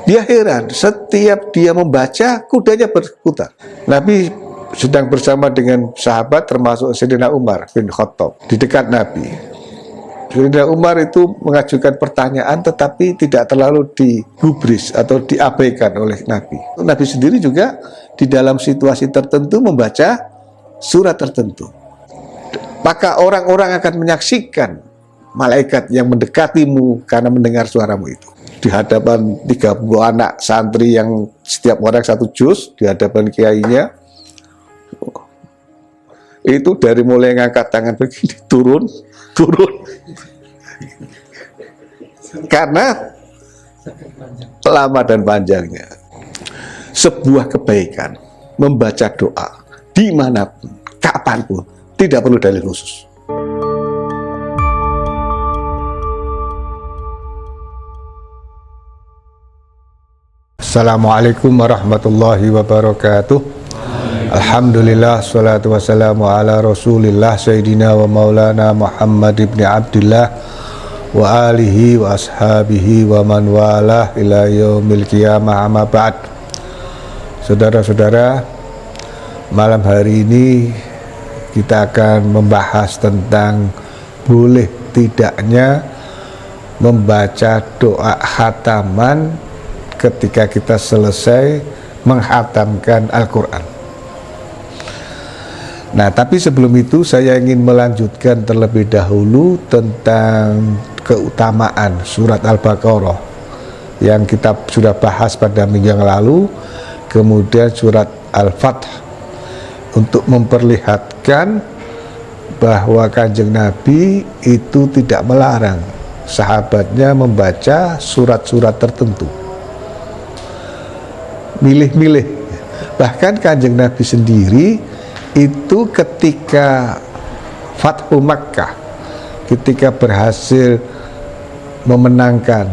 Dia heran, setiap dia membaca kudanya berputar. Nabi sedang bersama dengan sahabat termasuk Sayyidina Umar bin Khattab di dekat Nabi. Sayyidina Umar itu mengajukan pertanyaan tetapi tidak terlalu digubris atau diabaikan oleh Nabi. Nabi sendiri juga di dalam situasi tertentu membaca surat tertentu. Maka orang-orang akan menyaksikan malaikat yang mendekatimu karena mendengar suaramu itu. Di hadapan 30 anak santri yang setiap orang satu juz, di hadapan kiainya, itu dari mulai ngangkat tangan begini turun karena lama dan panjangnya. Sebuah kebaikan membaca doa dimanapun, kapanpun, tidak perlu dalil khusus. Assalamualaikum warahmatullahi wabarakatuh. Alhamdulillah, salatu wassalamu ala rasulillah Sayyidina wa maulana Muhammad ibn Abdillah wa alihi wa ashabihi wa man walah ila yaumil qiyamah, amma ba'd. Saudara-saudara, malam hari ini kita akan membahas tentang boleh tidaknya membaca doa khataman ketika kita selesai menghatamkan Al-Quran. Nah, tapi sebelum itu saya ingin melanjutkan terlebih dahulu tentang keutamaan surat Al-Baqarah yang kita sudah bahas pada minggu yang lalu, kemudian surat Al-Fath, untuk memperlihatkan bahwa Kanjeng Nabi itu tidak melarang sahabatnya membaca surat-surat tertentu, milih-milih. Bahkan Kanjeng Nabi sendiri itu ketika Fathu Makkah, ketika berhasil memenangkan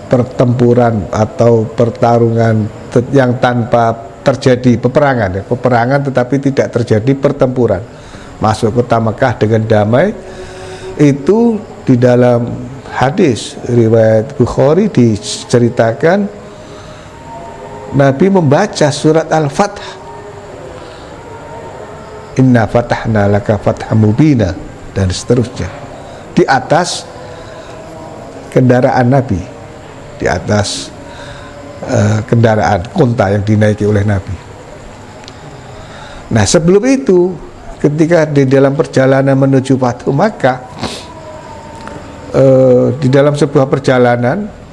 pertempuran atau pertarungan yang tanpa terjadi peperangan, peperangan tetapi tidak terjadi pertempuran, masuk kota Makkah dengan damai, itu di dalam hadis riwayat Bukhari diceritakan Nabi membaca surat Al-Fath, inna fatahna laka fatham mubina, dan seterusnya, di atas kendaraan Nabi, di atas kendaraan unta yang dinaiki oleh Nabi. Nah, sebelum itu ketika di dalam perjalanan menuju Fathu Makkah, di dalam sebuah perjalanan,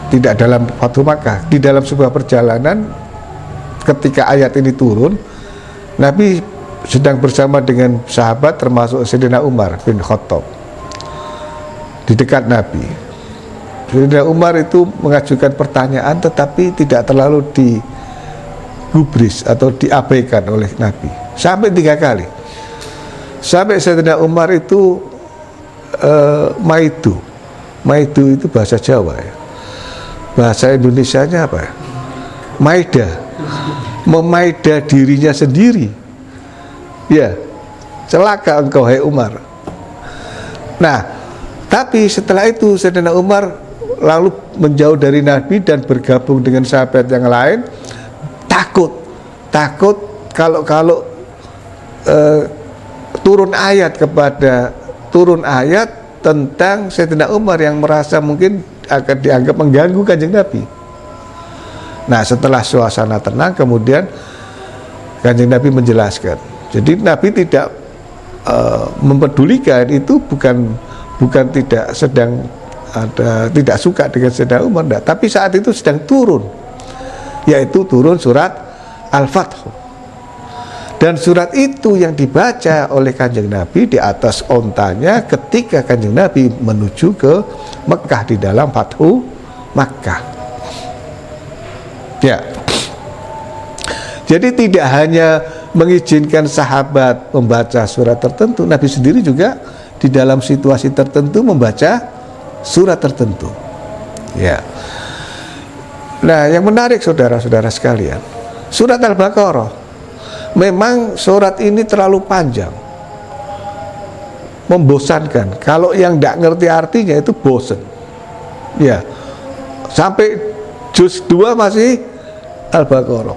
tidak dalam Fathu Makkah, di dalam sebuah perjalanan ketika ayat ini turun, Nabi sedang bersama dengan sahabat termasuk Sayyidina Umar bin Khattab di dekat Nabi. Sayyidina Umar itu mengajukan pertanyaan tetapi tidak terlalu digubris atau diabaikan oleh Nabi sampai 3 kali, sampai Sayyidina Umar itu maidu itu bahasa Jawa ya, bahasa Indonesianya apa ya? Maida, memaida dirinya sendiri. Ya, celaka engkau hai Umar. Nah, tapi setelah itu Sayyidina Umar lalu menjauh dari Nabi dan bergabung dengan sahabat yang lain, takut kalau turun ayat tentang Sayyidina Umar yang merasa mungkin akan dianggap mengganggu Kanjeng Nabi. Nah, setelah suasana tenang, kemudian Kanjeng Nabi menjelaskan. Jadi Nabi tidak mempedulikan itu, bukan tidak sedang tidak suka dengan Sayyidina Umar, enggak. Tapi saat itu sedang turun, yaitu turun surat Al-Fath. Dan surat itu yang dibaca oleh Kanjeng Nabi di atas ontanya ketika Kanjeng Nabi menuju ke Mekah di dalam Fathu Makkah. Ya. Jadi tidak hanya mengizinkan sahabat membaca surat tertentu, Nabi sendiri juga di dalam situasi tertentu membaca surat tertentu. Ya. Nah, yang menarik saudara-saudara sekalian, surat Al-Baqarah, memang surat ini terlalu panjang, membosankan. Kalau yang tidak ngerti artinya itu bosan. Ya, sampai juz 2 masih Al-Baqarah.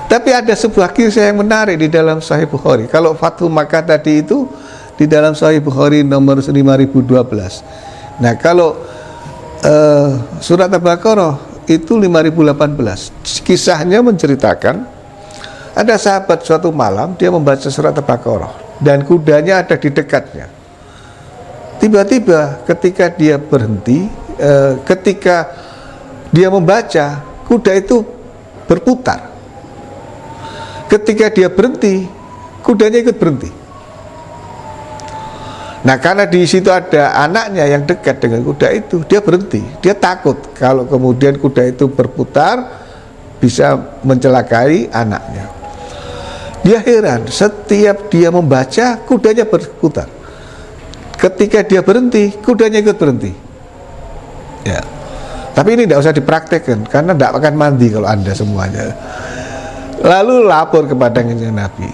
Tapi ada sebuah kisah yang menarik di dalam Sahih Bukhari. Kalau Fathu Makkah tadi itu di dalam Sahih Bukhari nomor 5012. Nah, kalau surat Al-Baqarah itu 5018. Kisahnya menceritakan ada sahabat suatu malam dia membaca surat Al-Baqarah dan kudanya ada di dekatnya. Tiba-tiba ketika dia berhenti, ketika dia membaca, kuda itu berputar. Ketika dia berhenti, kudanya ikut berhenti. Nah, karena di situ ada anaknya yang dekat dengan kuda itu, dia berhenti. Dia takut kalau kemudian kuda itu berputar bisa mencelakai anaknya. Dia heran, setiap dia membaca, kudanya berputar. Ketika dia berhenti, kudanya ikut berhenti. Ya. Tapi ini tidak usah dipraktekkan karena tidak akan mandi kalau Anda semuanya. Lalu lapor kepada Kanjeng Nabi.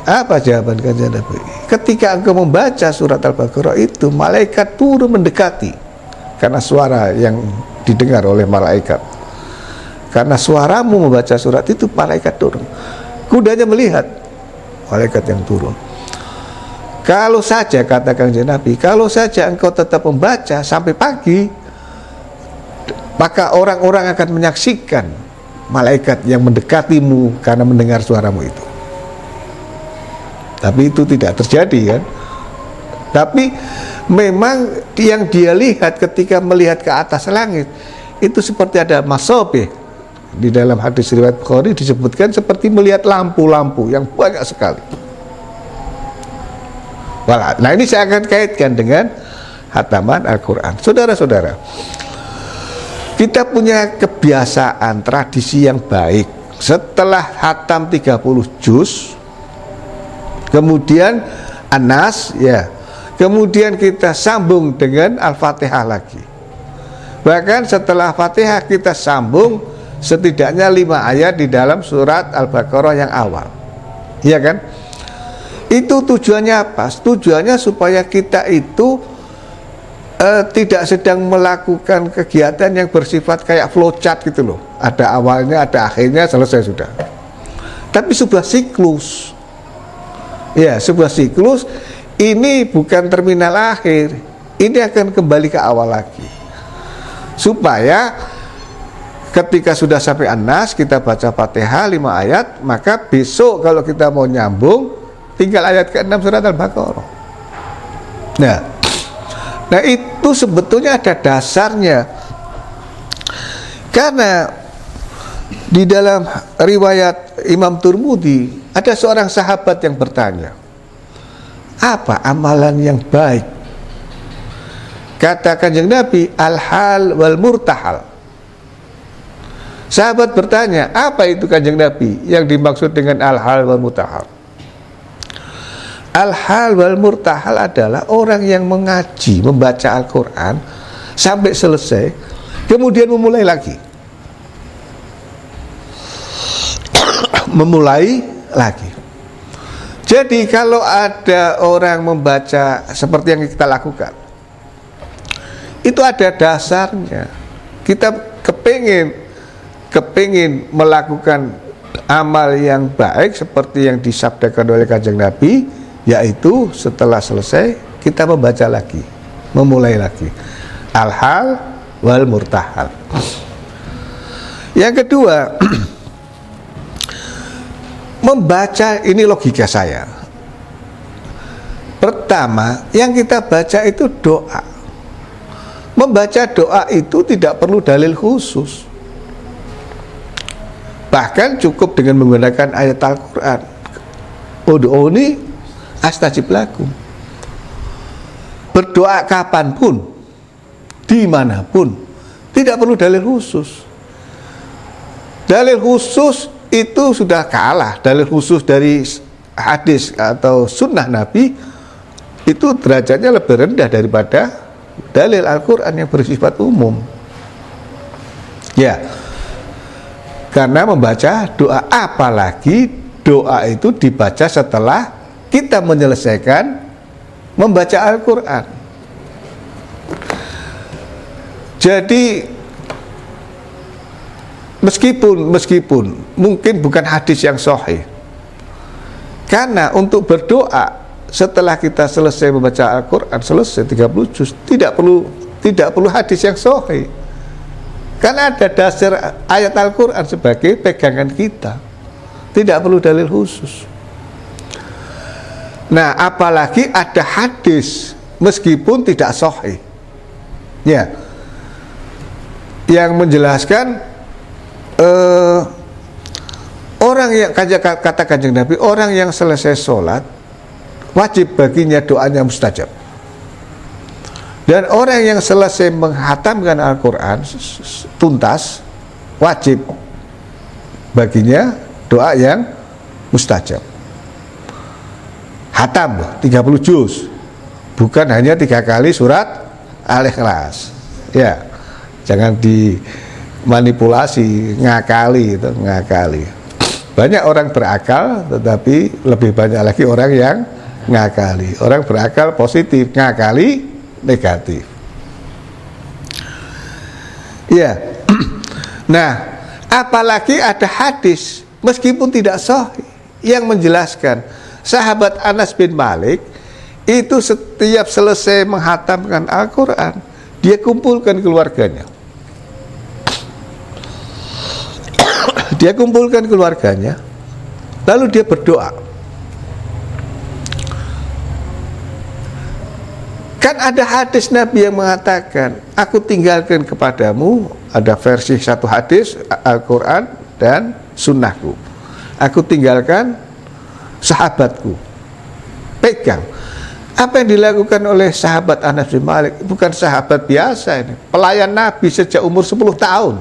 Apa jawaban Kanjeng Nabi? Ketika engkau membaca surat Al-Baqarah itu, malaikat turun mendekati karena suara yang didengar oleh malaikat. Karena suaramu membaca surat itu, malaikat turun. Kudanya melihat malaikat yang turun. Kalau saja, kata Kanjeng Nabi, kalau saja engkau tetap membaca sampai pagi, maka orang-orang akan menyaksikan malaikat yang mendekatimu karena mendengar suaramu itu. Tapi itu tidak terjadi kan. Tapi memang yang dia lihat ketika melihat ke atas langit itu seperti ada masobih. Di dalam hadis riwayat Bukhari disebutkan seperti melihat lampu-lampu yang banyak sekali. Nah, ini saya akan kaitkan dengan khataman Al-Quran. Saudara-saudara, kita punya kebiasaan, tradisi yang baik. Setelah khatam 30 juz, kemudian An-Nas, ya, kemudian kita sambung dengan Al-Fatihah lagi. Bahkan setelah Fatihah kita sambung setidaknya 5 ayat di dalam surat Al-Baqarah yang awal. Iya kan? Itu tujuannya apa? Tujuannya supaya kita itu tidak sedang melakukan kegiatan yang bersifat kayak flowchart gitu loh. Ada awalnya, ada akhirnya, selesai sudah. Tapi sebuah siklus. Ya, sebuah siklus. Ini bukan terminal akhir. Ini akan kembali ke awal lagi. Supaya ketika sudah sampai An-Nas, kita baca Fatihah 5 ayat, maka besok kalau kita mau nyambung, tinggal ayat ke-6 surat Al-Baqarah. Nah itu sebetulnya ada dasarnya. Karena di dalam riwayat Imam Tirmidzi ada seorang sahabat yang bertanya, apa amalan yang baik? Kata Kanjeng Nabi, al-hal wal murtahal. Sahabat bertanya, apa itu Kanjeng Nabi yang dimaksud dengan al-hal wal murtahal? Al-hal wal murtahal adalah orang yang mengaji, membaca Al-Quran sampai selesai, kemudian memulai lagi. Memulai lagi. Jadi kalau ada orang membaca seperti yang kita lakukan, itu ada dasarnya. Kita kepingin melakukan amal yang baik seperti yang disabdakan oleh Kanjeng Nabi, yaitu setelah selesai kita membaca lagi, memulai lagi. Al-hal wal murtahal. Yang kedua, membaca, ini logika saya. Pertama, yang kita baca itu doa. Membaca doa itu tidak perlu dalil khusus. Bahkan cukup dengan menggunakan ayat Al-Quran. Ud'uni astajib lakum. Berdoa kapanpun, dimanapun, tidak perlu dalil khusus. Dalil khusus itu sudah kalah. Dalil khusus dari hadis atau sunnah Nabi itu derajatnya lebih rendah daripada dalil Al-Quran yang bersifat umum. Ya, karena membaca doa, apalagi doa itu dibaca setelah kita menyelesaikan membaca Al-Quran. Jadi meskipun mungkin bukan hadis yang sahih, karena untuk berdoa setelah kita selesai membaca Al-Quran, selesai 30 juz, tidak perlu hadis yang sahih, karena ada dasar ayat Al-Quran sebagai pegangan kita, tidak perlu dalil khusus. Nah, apalagi ada hadis meskipun tidak sahih, ya, yang menjelaskan orang yang kata Kanjeng Nabi, orang yang selesai sholat wajib baginya doanya mustajab, dan orang yang selesai menghatamkan Al-Quran tuntas wajib baginya doa yang mustajab. Hatam 30 juz, bukan hanya 3 kali surat Al-Ikhlas, ya, jangan dimanipulasi, ngakali. Banyak orang berakal, tetapi lebih banyak lagi orang yang ngakali. Orang berakal positif, ngakali negatif. Ya. Nah, apalagi ada hadis meskipun tidak sahih yang menjelaskan sahabat Anas bin Malik itu setiap selesai menghatamkan Al-Quran, dia kumpulkan keluarganya. Dia kumpulkan keluarganya, lalu dia berdoa. Kan ada hadis Nabi yang mengatakan, aku tinggalkan kepadamu, ada versi satu hadis Al-Quran dan sunnahku, aku tinggalkan sahabatku, pegang. Apa yang dilakukan oleh sahabat Anas bin Malik bukan sahabat biasa, ini pelayan Nabi sejak umur 10 tahun.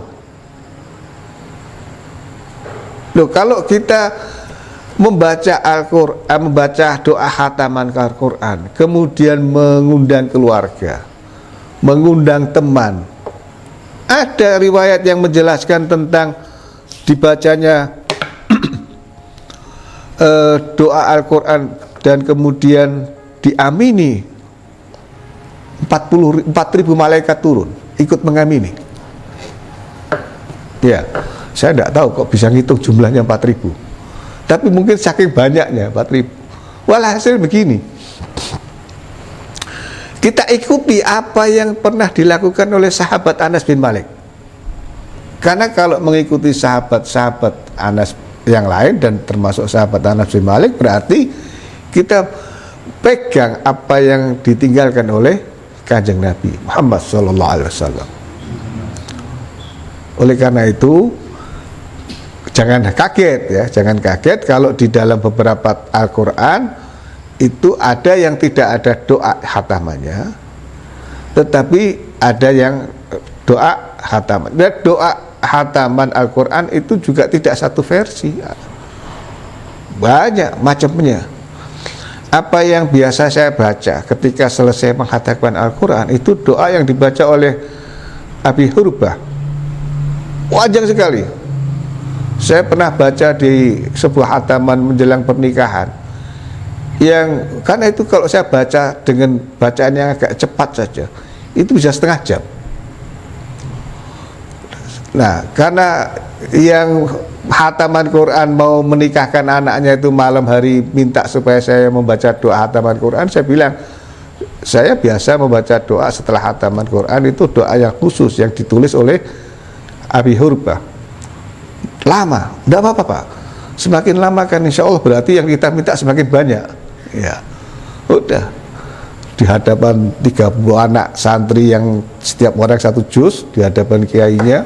Loh, kalau kita membaca Al-Quran, membaca doa khataman Al-Quran, kemudian mengundang keluarga, mengundang teman, ada riwayat yang menjelaskan tentang dibacanya doa Al-Quran dan kemudian diamini 4.000 malaikat turun ikut mengamini. Ya, saya tidak tahu kok bisa ngitung jumlahnya 4.000, tapi mungkin saking banyaknya 4.000. Walhasil begini, kita ikuti apa yang pernah dilakukan oleh sahabat Anas bin Malik, karena kalau mengikuti sahabat-sahabat Anas yang lain dan termasuk sahabat Anas bin Malik, berarti kita pegang apa yang ditinggalkan oleh Kanjeng Nabi Muhammad SAW. Oleh karena itu, jangan kaget ya, jangan kaget kalau di dalam beberapa Al-Quran itu ada yang tidak ada doa khatamannya, tetapi ada yang doa khataman. Dan doa khataman Al-Quran itu juga tidak satu versi, banyak macamnya. Apa yang biasa saya baca ketika selesai menghatamkan Al-Quran itu doa yang dibaca oleh Abi Hurbah, panjang sekali. Saya pernah baca di sebuah khataman menjelang pernikahan, yang karena itu kalau saya baca dengan bacaan yang agak cepat saja itu bisa setengah jam. Nah, karena yang khataman Quran mau menikahkan anaknya itu malam hari minta supaya saya membaca doa khataman Quran, saya bilang saya biasa membaca doa setelah khataman Quran itu doa yang khusus yang ditulis oleh Abi Hurbah. Lama, tidak apa-apa Pak, semakin lama kan insya Allah berarti yang kita minta semakin banyak. Ya, udah di hadapan 30 anak santri yang setiap orang 1 juz, di hadapan kiainya,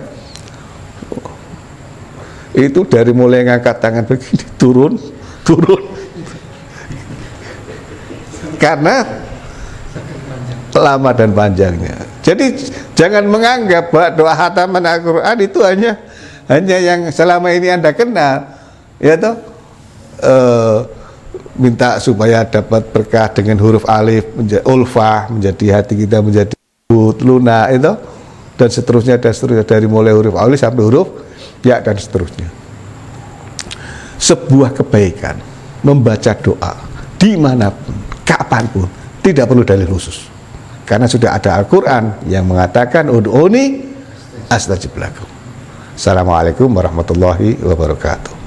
itu dari mulai ngangkat tangan begini turun karena lama dan panjangnya. Jadi jangan menganggap bahwa doa khataman Al-Quran itu hanya yang selama ini Anda kenal, ya toh, minta supaya dapat berkah dengan huruf alif menjadi ulfah, menjadi hati kita menjadi lunak, itu dan seterusnya dari mulai huruf alif sampai huruf ya dan seterusnya. Sebuah kebaikan membaca doa dimanapun, kapanpun, tidak perlu dalil khusus. karena sudah ada Al-Quran yang mengatakan ud'uni astajib lakum. Assalamualaikum warahmatullahi wabarakatuh.